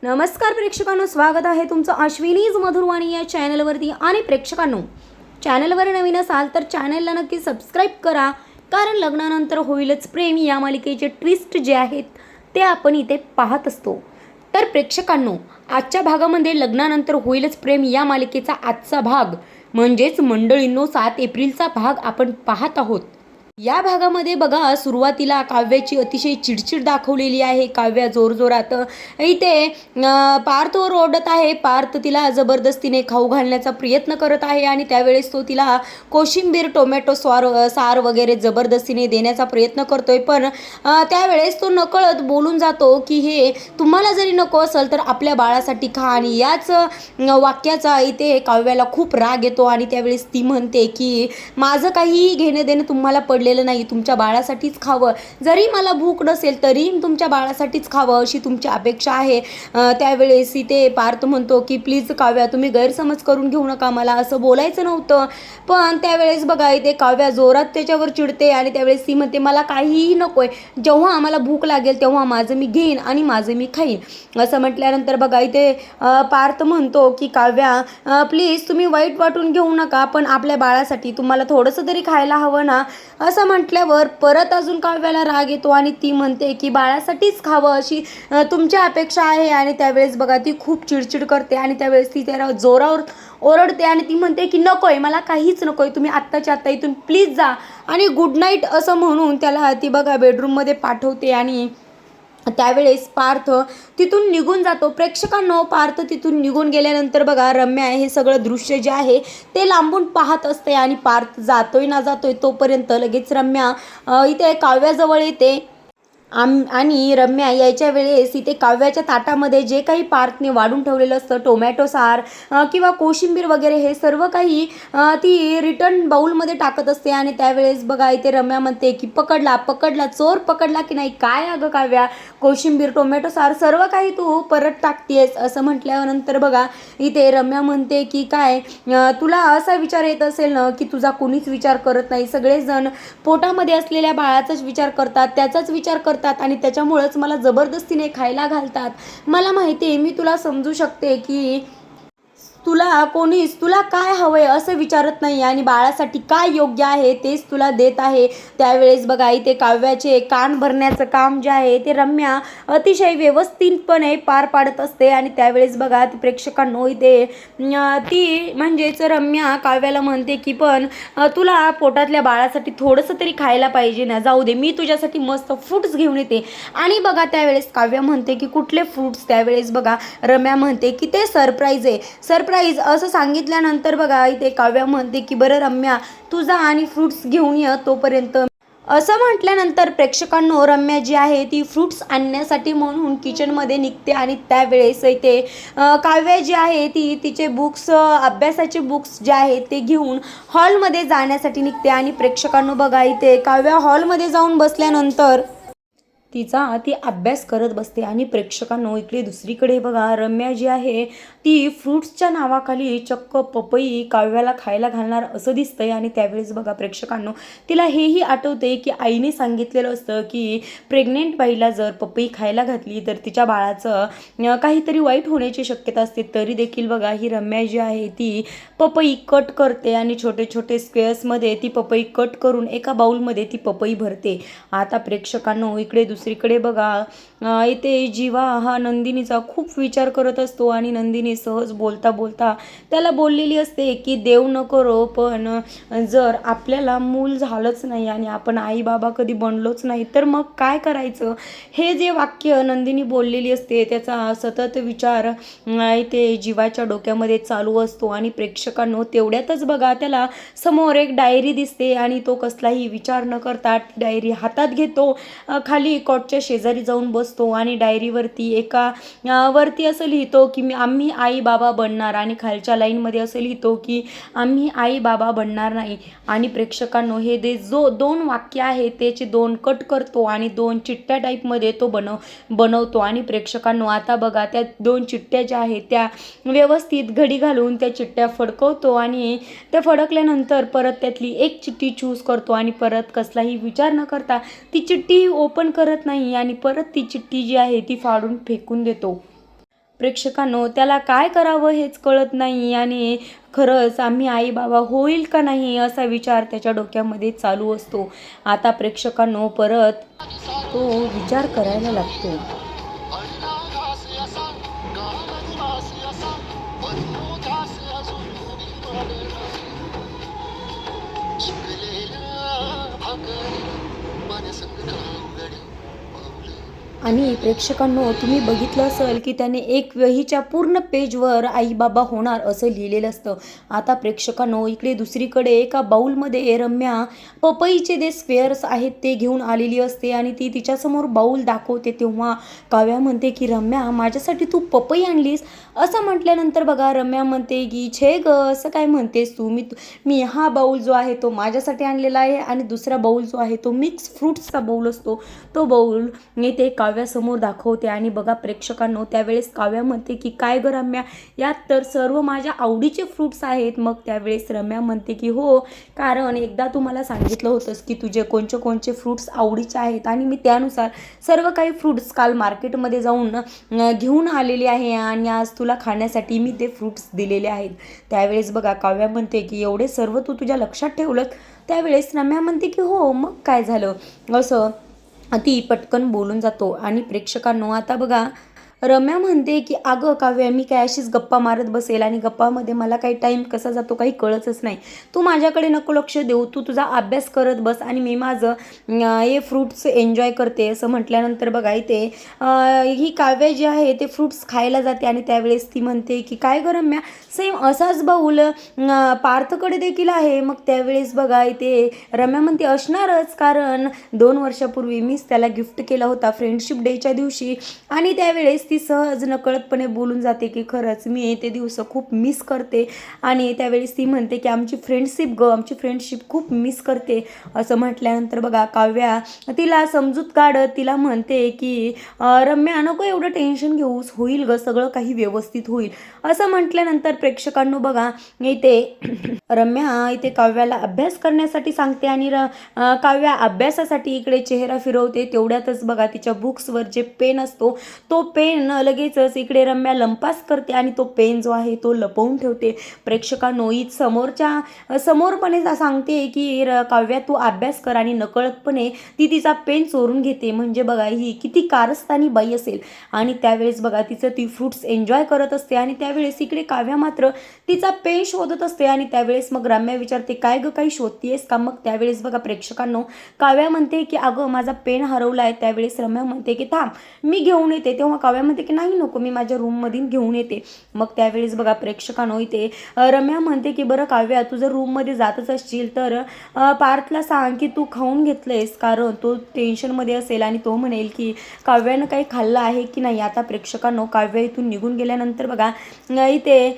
नमस्कार प्रेक्षकांनो, स्वागत आहे तुमचं अश्विनीज मधुरवाणी या चॅनलवरती। आणि प्रेक्षकांनो, चॅनलवर नवीन असाल तर चॅनलला नक्की सबस्क्राईब करा, कारण लग्नानंतर होईलच प्रेम या मालिकेचे ट्विस्ट जे आहेत ते आपण इथे पाहत असतो। तर प्रेक्षकांनो, आजच्या भागामध्ये लग्नानंतर होईलच प्रेम या मालिकेचा आजचा भाग म्हणजेच मंडळींनो 7 एप्रिलचा भाग आपण पाहत आहोत। या भागामध्ये बघा, सुरुवातीला काव्याची अतिशय चिडचिड दाखवलेली आहे। काव्या जोरजोरात इथे पार्थ ओरडत आहे। पार्थ तिला जबरदस्तीने खाऊ घालण्याचा प्रयत्न करत आहे आणि त्यावेळेस तो तिला कोशिंबीर टोमॅटो सार वगैरे जबरदस्तीने देण्याचा प्रयत्न करतोय। पण त्यावेळेस तो नकळत बोलून जातो की हे तुम्हाला जरी नको असेल तर आपल्या बाळासाठी खा। आणि याच वाक्याचा इथे काव्याला खूप राग येतो आणि त्यावेळेस ती म्हणते की माझं काही घेणं देणं तुम्हाला पडलेलं नाही, तुमच्या बाळासाठीच खावं, जरी मला भूक नसेल तरी तुमच्या बाळासाठीच खावं अशी तुमची अपेक्षा आहे। त्यावेळेस इथे पार्थ म्हणतो की प्लीज काव्या, तुम्ही गैरसमज करून घेऊ नका, मला असं बोलायचं नव्हतं। पण त्यावेळेस बघा, इथे काव्या जोरात त्याच्यावर चिडते आणि त्यावेळेस ती म्हणते मला काहीही नकोय, जेव्हा आम्हाला भूक लागेल तेव्हा माझं मी घेईन आणि माझं मी खाईन। असं म्हटल्यानंतर बघा, इथे पार्थ म्हणतो की काव्या प्लीज तुम्ही वाईट वाटून घेऊ नका, पण आपल्या बाळासाठी तुम्हाला थोडंसं तरी खायला हवं ना। असं म्हटल्यावर परत अजून काव्याला राग येतो आणि ती म्हणते की बाळासाठीच खावं अशी तुमची अपेक्षा आहे। आणि त्यावेळेस बघा, ती खूप चिडचिड करते आणि त्यावेळेस ती त्याला जोरावर ओरडते आणि ती म्हणते की नकोय, मला काहीच नकोय, तुम्ही आत्ताच्या आत्ता इथून प्लीज जा आणि गुड नाईट असं म्हणून त्याला ती बघा बेडरूममध्ये पाठवते। आणि त्यावेळेस पार्थ तिथून निघून जातो। प्रेक्षकांनो, पार्थ तिथून निघून गेल्यानंतर बघा, रम्या हे सगळं दृश्य जे आहे ते लांबून पाहत असते आणि पार्थ जातोय ना जातोय तोपर्यंत लगेच रम्या इथे काव्याजवळ येते। आणि रम्या यायच्या वेळेस इथे काव्याच्या ताटामध्ये जे काही पार्थने वाढून ठेवलेलं असतं, टोमॅटो सार किंवा कोशिंबीर वगैरे, हे सर्व काही ती रिटर्न बाउलमध्ये टाकत असते। आणि त्यावेळेस बघा, इथे रम्या म्हणते की पकडला पकडला, चोर पकडला की नाही, काय अगं काव्या, कोशिंबीर टोमॅटो सार सर्व काही तू परत टाकतेस असं म्हटल्यानंतर बघा, इथे रम्या म्हणते की काय तुला असा विचार येत असेल ना की तुझा कोणीच विचार करत नाही, सगळेजण पोटामध्ये असलेल्या बाळाचाच विचार करतात, त्याचाच विचार करतात आणि त्याच्यामुळेच मला जबरदस्तीने खायला घालतात। मला माहिती आहे, मी तुला समजू शकते की तुला काय हवंय असं विचारत नाही आणि बाळासाठी काय योग्य आहे तेच तुला देत आहे। त्यावेळेस बघा, इथे काव्याचे कान भरण्याचं काम जे आहे ते रम्या अतिशय व्यवस्थितपणे पार पाडत असते। आणि त्यावेळेस बघा, प्रेक्षकांनो, इथे ती म्हणजेच रम्या काव्याला म्हणते की पण तुला पोटातल्या बाळासाठी थोडंसं तरी खायला पाहिजे ना, जाऊ दे, मी तुझ्यासाठी मस्त फ्रूट्स घेऊन येते। आणि बघा, त्यावेळेस काव्या म्हणते की कुठले फ्रूट्स। त्यावेळेस बघा, रम्या म्हणते की ते सरप्राईज आहे, सरप्राईज असं सांगितल्यानंतर बघा, इथे काव्या म्हणते की बरं रम्या, तू जा आणि फ्रूट्स घेऊन ये तोपर्यंत। असं म्हटल्यानंतर प्रेक्षकांनो, रम्या जी आहे ती फ्रूट्स आणण्यासाठी म्हणून किचनमध्ये निघते। आणि त्यावेळेस इथे काव्या जी आहे ती तिचे बुक्स, अभ्यासाचे बुक्स जे आहेत ते घेऊन हॉलमध्ये जाण्यासाठी निघते। आणि प्रेक्षकांनो बघा, इथे काव्या हॉलमध्ये जाऊन बसल्यानंतर ती अभ्यास करत बसते। आणि प्रेक्षकांनो, इकडे दुसरीकडे बघा, रम्या जी आहे ती फ्रूट्सच्या नावाखाली चक्क पपई काव्याला खायला घालणार असं दिसतंय। आणि त्यावेळेस बघा प्रेक्षकांनो, तिला हेही आठवते की आईने सांगितलेलं असतं की प्रेग्नेंट बाईला जर पपई खायला घातली तर तिच्या बाळाचं काहीतरी वाईट होण्याची शक्यता असते। तरी देखील बघा, ही रम्या जी आहे ती पपई कट करते आणि छोटे छोटे स्क्वेअर्समध्ये ती पपई कट करून एका बाउलमध्ये ती पपई भरते। आता प्रेक्षकांनो, इकडे दुसरीकडे बघा, इथे जीवा हा नंदिनीचा खूप विचार करत असतो आणि नंदिनी सहज बोलता बोलता त्याला बोललेली असते की देव न करो, पण जर आपल्याला मूल झालंच नाही आणि आपण आई बाबा कधी बनलोच नाही तर मग काय करायचं, हे जे वाक्य नंदिनी बोललेली असते त्याचा सतत विचार इथे जीवाच्या डोक्यामध्ये चालू असतो। आणि प्रेक्षकांनो, तेवढ्यातच बघा, त्याला समोर एक डायरी दिसते आणि तो कसलाही विचार न करता डायरी हातात घेतो, खाली कॉटच्या शेजारी जाऊन बसतो आणि डायरीवरती वरती असं लिहितो की आम्ही आई बाबा बनणार, आणि खालच्या लाईनमध्ये असं लिहितो की आम्ही आई बाबा बनणार नाही। आणि प्रेक्षकांनो, हे जो 2 वाक्य आहे त्याचे 2 कट करतो आणि 2 चिठ्ठ्या टाईपमध्ये तो बनवतो। आणि प्रेक्षकांनो, आता बघा, त्या 2 चिठ्ठ्या ज्या आहेत त्या व्यवस्थित घडी घालून त्या चिठ्ठ्या फडकवतो आणि त्या फडकल्यानंतर परत त्यातली एक चिठ्ठी चूज करतो आणि परत कसलाही विचार न करता ती चिठ्ठी ओपन करत नाही आणि परत ती चिठ्ठी जी आहे ती फाडून फेकून देतो। प्रेक्षकांनो त्याला काय करावं हेच कळत नाही आणि खरंच आम्ही आई बाबा होईल का नाही असा विचार त्याच्या डोक्यामध्ये चालू असतो. आता प्रेक्षकांनो परत तो विचार करायला लागतो. आणि प्रेक्षकांनो तुम्ही बघितलं असेल की त्याने एक वहीच्या पूर्ण पेजवर आई बाबा होणार असं लिहिलेलं असतं. आता प्रेक्षकांनो इकडे दुसरीकडे एका बाऊलमध्ये रम्या पपईचे जे स्क्वेअर्स आहेत ते घेऊन आलेली असते आणि ती तिच्यासमोर बाऊल दाखवते. तेव्हा काव्या म्हणते की रम्या माझ्यासाठी तू पपई आणलीस असं म्हटल्यानंतर बघा रम्या म्हणते की छे ग असं काय म्हणतेस तू, मी हा बाऊल जो आहे तो माझ्यासाठी आणलेला आहे आणि दुसरा बाऊल जो आहे तो मिक्स फ्रूट्सचा बाऊल असतो तो बाऊल मी ते काव्यासमोर दाखवते. आणि बघा प्रेक्षकांनो त्यावेळेस काव्या म्हणते की काय ग रम्या यात तर सर्व माझ्या आवडीचे फ्रूट्स आहेत. मग त्यावेळेस रम्या म्हणते की हो कारण एकदा तू मला सांगितलं होतंस की तुझे कोणते कोणते फ्रूट्स आवडीचे आहेत आणि मी त्यानुसार सर्व काही फ्रूट्स काल मार्केटमध्ये जाऊन घेऊन आलेले आहे आणि आज तुला खाण्यासाठी मी ते फ्रूट्स दिलेले आहेत. त्यावेळेस बघा काव्या म्हणते की एवढे सर्व तू तुझ्या लक्षात ठेवलं. त्यावेळेस रम्या म्हणते की हो मग काय झालं असं ती पटकन बोलून जातो. आणि प्रेक्षकांनो आता बघा रम्या म्हणते की अगं काव्या मी काय अशीच गप्पा मारत बसेल आणि गप्पामध्ये मला काही टाईम कसा जातो काही कळतच नाही. तू माझ्याकडे नको लक्ष देऊ, तू तुझा अभ्यास करत बस आणि मी माझं हे फ्रूट्स एन्जॉय करते असं म्हटल्यानंतर बघा इथे ही काव्य जी आहे ते फ्रूट्स खायला जाते. आणि त्यावेळेस ती म्हणते की काय गं रम्या सेम असाच बाऊल पार्थकडे देखील आहे. मग त्यावेळेस बघा इथे रम्या म्हणते असणारच कारण 2 वर्षापूर्वी मीच त्याला गिफ्ट केला होता फ्रेंडशिप डेच्या दिवशी. आणि त्यावेळेस ती सहज नकळतपणे बोलून जाते की खरंच मी ते दिवस खूप मिस करते. आणि त्यावेळेस ती म्हणते की आमची फ्रेंडशिप खूप मिस करते असं म्हटल्यानंतर बघा काव्या तिला समजूत काढत तिला म्हणते की रम्या नको एवढं टेन्शन घेऊस, होईल ग सगळं काही व्यवस्थित होईल असं म्हटल्यानंतर प्रेक्षकांनो बघा इथे रम्या इथे काव्याला अभ्यास करण्यासाठी सांगते आणि काव्या अभ्यासासाठी इकडे चेहरा फिरवते. तेवढ्यातच बघा तिच्या बुक्सवर जे पेन असतो तो पेन लगेचच इकडे रम्या लंपास करते आणि तो पेन जो आहे तो लपवून ठेवते. प्रेक्षकांनो समोरपणे सांगते की काव्या तू अभ्यास कर आणि नकळतपणे ती तिचा पेन चोरून घेते. म्हणजे बघा ही किती कारस्थानी बाई असेल. आणि त्यावेळेस बघा तिचं ती फ्रूट्स एन्जॉय करत असते आणि त्यावेळेस इकडे काव्या मात्र तिचा पेन शोधत असते. आणि त्यावेळेस मग रम्या विचारते काय ग काही शोधतीयस का. मग त्यावेळेस बघा प्रेक्षकांनो काव्या म्हणते की अगं माझा पेन हरवला आहे. त्यावेळेस रम्या म्हणते की थांब मी घेऊन येते. तेव्हा काव्या म्हणते की नाही नको मी माझ्या रूममधून घेऊन येते. मग त्यावेळेस बघा प्रेक्षकांनो इथे रम्या म्हणते की बरं काव्या तू जर रूममध्ये जातच असशील तर पार्थला सांग की तू खाऊन घेतलंयस कारण तो टेन्शनमध्ये असेल आणि तो म्हणेल की काव्यानं काही खाल्लं आहे की नाही. आता प्रेक्षकांनो काव्या इथून निघून गेल्यानंतर बघा इथे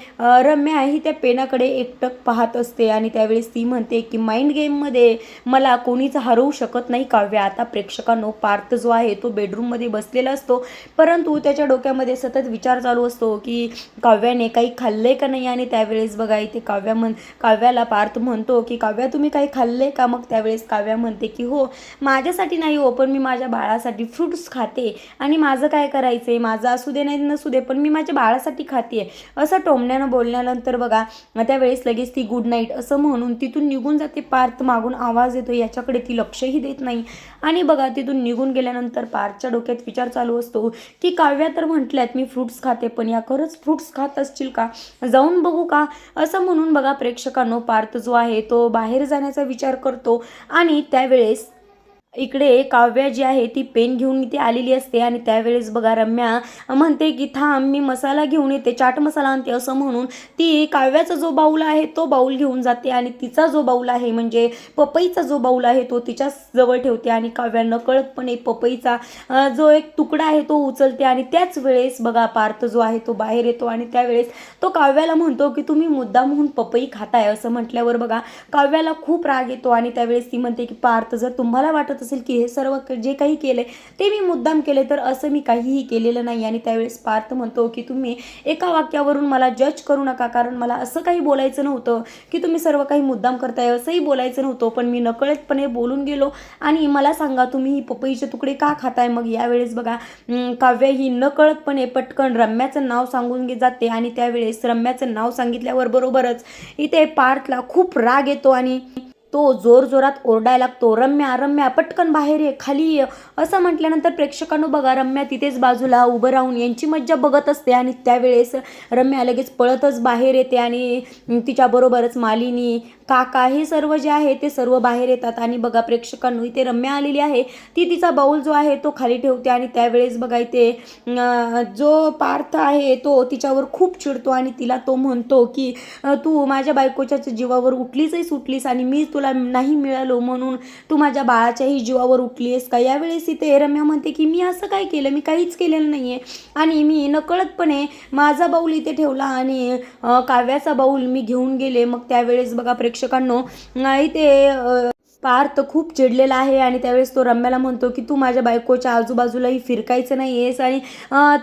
रम्या ही त्या पेनाकडे एकटक पाहत असते आणि त्यावेळेस ती म्हणते की माइंड गेममध्ये मला कोणीच हरवू शकत नाही काव्या. आता प्रेक्षकांनो पार्थ जो आहे तो बेडरूममध्ये बसलेला असतो परंतु त्याच्या डोक्यामध्ये सतत विचार चालू असतो की काव्याने काही खाल्ले का नाही. आणि त्यावेळेस बघा इथे काव्याला पार्थ म्हणतो की काव्या तुम्ही काही खाल्ले का. मग त्यावेळेस काव्या म्हणते की हो माझ्यासाठी नाही हो पण मी माझ्या बाळासाठी फ्रूट्स खाते आणि माझं काय करायचंय माझं असू दे नाही नसू दे पण मी माझ्या बाळासाठी खाते असं टोमण्यानं बोलल्यानंतर बघा त्यावेळेस लगेच ती गुड नाईट असं म्हणून तिथून निघून जाते. पार्थ मागून आवाज येतो याच्याकडे ती लक्षही देत नाही. आणि बघा तिथून निघून गेल्यानंतर पार्थच्या डोक्यात विचार चालू असतो की काव्या तर म्हटल्यात मी फ्रूट्स खाते पण या खरंच फ्रूट्स खात असतील का, जाऊन बघू का असं म्हणून बघा प्रेक्षकांनो पार्थ जो आहे तो बाहेर जाण्याचा विचार करतो. आणि त्यावेळेस इकडे काव्या जी आहे ती पेन घेऊन इथे आलेली असते आणि त्यावेळेस बघा रम्या म्हणते की थांब मी मसाला घेऊन येते चाट मसाला आणते असं म्हणून ती काव्याचा जो बाऊल आहे तो बाऊल घेऊन जाते आणि तिचा जो बाऊल आहे म्हणजे पपईचा जो बाऊल आहे तो तिच्या जवळ ठेवते आणि काव्या नकळतपणे पपईचा जो एक तुकडा आहे तो उचलते. आणि त्याच वेळेस बघा पार्थ जो आहे तो बाहेर येतो आणि त्यावेळेस तो काव्याला म्हणतो की तुम्ही मुद्दामहून पपई खाताय असं म्हटल्यावर बघा काव्याला खूप राग येतो आणि त्यावेळेस ती म्हणते की पार्थ जर तुम्हाला वाटत असेल की हे सर्व जे काही केलं ते मी मुद्दाम केले, तर असं मी काहीही केलेलं नाही. आणि त्यावेळेस पार्थ म्हणतो की तुम्ही एका वाक्यावरून मला जज करू नका, कारण मला असं काही बोलायचं नव्हतं की तुम्ही सर्व काही मुद्दाम करताय, असंही बोलायचं नव्हतं, पण मी नकळतपणे बोलून गेलो. आणि मला सांगा तुम्ही ही पपईचे तुकडे का खाताय? मग यावेळेस बघा काव्या ही नकळतपणे पटकन रम्याचं नाव सांगून जाते. आणि त्यावेळेस रम्याचं नाव सांगितल्यावर बरोबरच इथे पार्थला खूप राग येतो आणि तो जोरजोरात ओरडायला लागतो, रम्या रम्या पटकन बाहेर ये, खाली ये. असं म्हटल्यानंतर प्रेक्षकांनो बघा रम्या तिथेच बाजूला उभं राहून यांची मज्जा बघत असते. आणि त्यावेळेस रम्या लगेच पळतच बाहेर येते आणि तिच्याबरोबरच मालिनी, काका हे सर्व जे आहे ते सर्व बाहेर येतात. आणि बघा प्रेक्षकांनो इथे रम्या आलेली आहे, ती तिचा बाऊल जो आहे तो खाली ठेवते. आणि त्यावेळेस बघा इथे जो पार्थ आहे तो तिच्यावर खूप चिडतो आणि तिला तो म्हणतो की तू माझ्या बायकोच्या जीवावर उठलीच सुटलीस आणि मी तुला नाही मिळालो म्हणून तू माझ्या बाळाच्याही जीवावर उठली आहेस का? यावेळेस इथे रम्या म्हणते की मी असं काय केलं, मी काहीच केलेलं नाही आहे आणि मी नकळतपणे माझा बाऊल इथे ठेवला आणि काव्याचा बाऊल मी घेऊन गेले. मग त्यावेळेस बघा प्रेक्षकांनो इथे पार्थ खूप चिडलेला आहे आणि त्यावेळेस तो रम्याला म्हणतो की तू माझ्या बायकोच्या आजूबाजूलाही फिरकायचं नाही आहेस आणि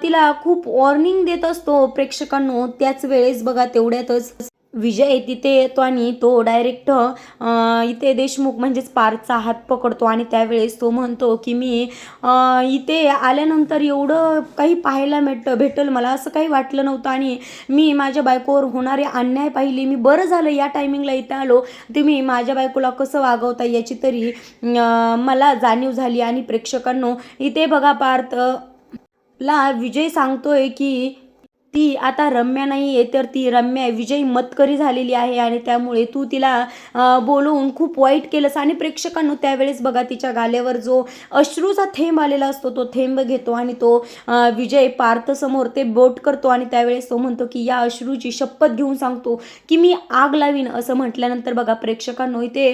तिला खूप वॉर्निंग देत असतो. प्रेक्षकांनो त्याच वेळेस बघा तेवढ्यातच विजय तिथे येतो आणि तो डायरेक्ट इथे देशमुख म्हणजेच पार्थचा हात पकडतो. आणि त्यावेळेस तो म्हणतो की मी इथे आल्यानंतर एवढं काही पाहायला भेटेल मला असं काही वाटलं नव्हतं आणि मी माझ्या बायकोवर होणारे अन्याय पाहिली. मी बरं झालं या टायमिंगला इथे आलो, तुम्ही माझ्या बायकोला कसं वागवता याची तरी मला जाणीव झाली. आणि प्रेक्षकांनो इथे बघा पार्थला विजय सांगतोय की ती आता रम्या नाही आहे, तर ती रम्या विजयी मतकरी झालेली आहे आणि त्यामुळे तू तिला बोलवून खूप वाईट केलंस. आणि प्रेक्षकांनो त्यावेळेस बघा तिच्या गाल्यावर जो अश्रूचा थेंब आलेला असतो तो थेंब घेतो आणि तो विजय पार्थसमोर ते बोट करतो. आणि त्यावेळेस तो म्हणतो की या अश्रूची शपथ घेऊन सांगतो की मी आग लावीन. असं म्हटल्यानंतर बघा प्रेक्षकांनो इथे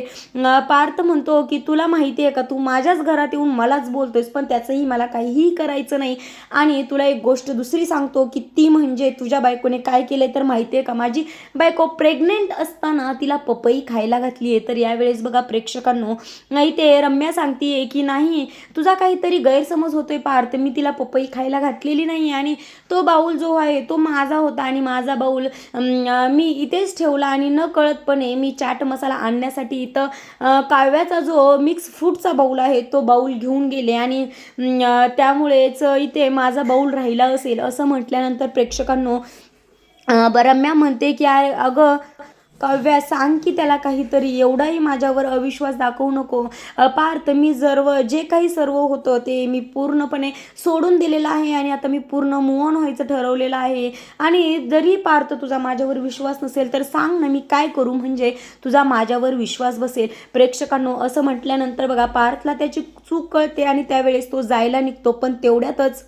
पार्थ म्हणतो की तुला माहिती आहे का, तू माझ्याच घरात येऊन मलाच बोलतोयस, पण त्याचंही मला काहीही करायचं नाही. आणि तुला एक गोष्ट दुसरी सांगतो की ती म्हणजे तुझ्या बायकोने काय केलंय तर माहिती आहे का, माझी बायको प्रेग्नेंट असताना तिला पपई खायला घातली आहे. तर यावेळेस बघा प्रेक्षकांनो इथे रम्या सांगते की नाही तुझा काहीतरी गैरसमज होतोय पार्थ, मी तिला पपई खायला घातलेली नाही आणि तो बाऊल जो आहे तो माझा होता आणि माझा बाऊल मी इथेच ठेवला आणि न कळतपणे मी चाट मसाला आणण्यासाठी इथं काव्याचा जो मिक्स फ्रूटचा बाऊल आहे तो बाऊल घेऊन गेले आणि त्यामुळेच इथे माझा बाऊल राहिला असेल. असं म्हटल्यानंतर प्रेक्षकांनो रम्या म्हणते की अगं काव्या सांग की त्याला काहीतरी, एवढाही माझ्यावर अविश्वास दाखवू नको पार्थ, मी जे काही सर्व होतं ते मी पूर्णपणे सोडून दिलेलं आहे आणि आता मी पूर्ण मूव ऑन व्हायचं ठरवलेलं आहे. आणि जरी पार्थ तुझा माझ्यावर विश्वास नसेल तर सांग ना मी काय करू म्हणजे तुझा माझ्यावर विश्वास बसेल. प्रेक्षकांनो असं म्हटल्यानंतर बघा पार्थला त्याची चूक कळते आणि त्यावेळेस तो जायला निघतो, पण तेवढ्यातच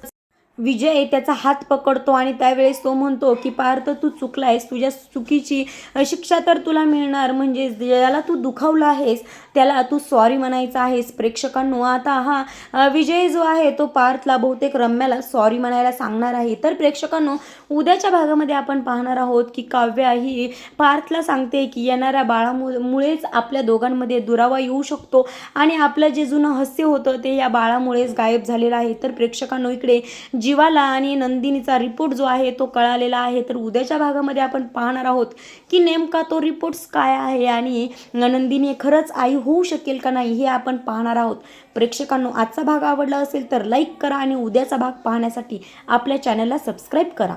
विजय त्याचा हात पकडतो आणि त्यावेळेस तो म्हणतो की पार्थ तू चुकलायस, तुझ्या चुकीची शिक्षा तर तुला मिळणार, म्हणजे ज्याला तू दुखावलं आहेस त्याला तू सॉरी म्हणायचं आहेस. प्रेक्षकांनो आता हा विजय जो आहे तो पार्थला बहुतेक रम्याला सॉरी म्हणायला सांगणार आहे. तर प्रेक्षकांनो उद्याच्या भागामध्ये आपण पाहणार आहोत की काव्या ही पार्थला सांगते की येणाऱ्या बाळामुळेच आपल्या दोघांमध्ये दुरावा येऊ शकतो आणि आपलं जे जुनं हास्य होतं ते या बाळामुळेच गायब झालेलं आहे. तर प्रेक्षकांनो इकडे जीवाला आणि नंदिनीचा रिपोर्ट जो आहे तो कळालेला आहे. तर उद्याच्या भागामध्ये आपण पाहणार आहोत की नेमका तो रिपोर्ट्स काय आहे आणि नंदिनी खरंच आई होऊ शकेल का नाही हे आपण पाहणार आहोत. प्रेक्षकांनो आजचा भाग आवडला असेल तर लाईक करा आणि उद्याचा भाग पाहण्यासाठी आपल्या चॅनलला सबस्क्राईब करा.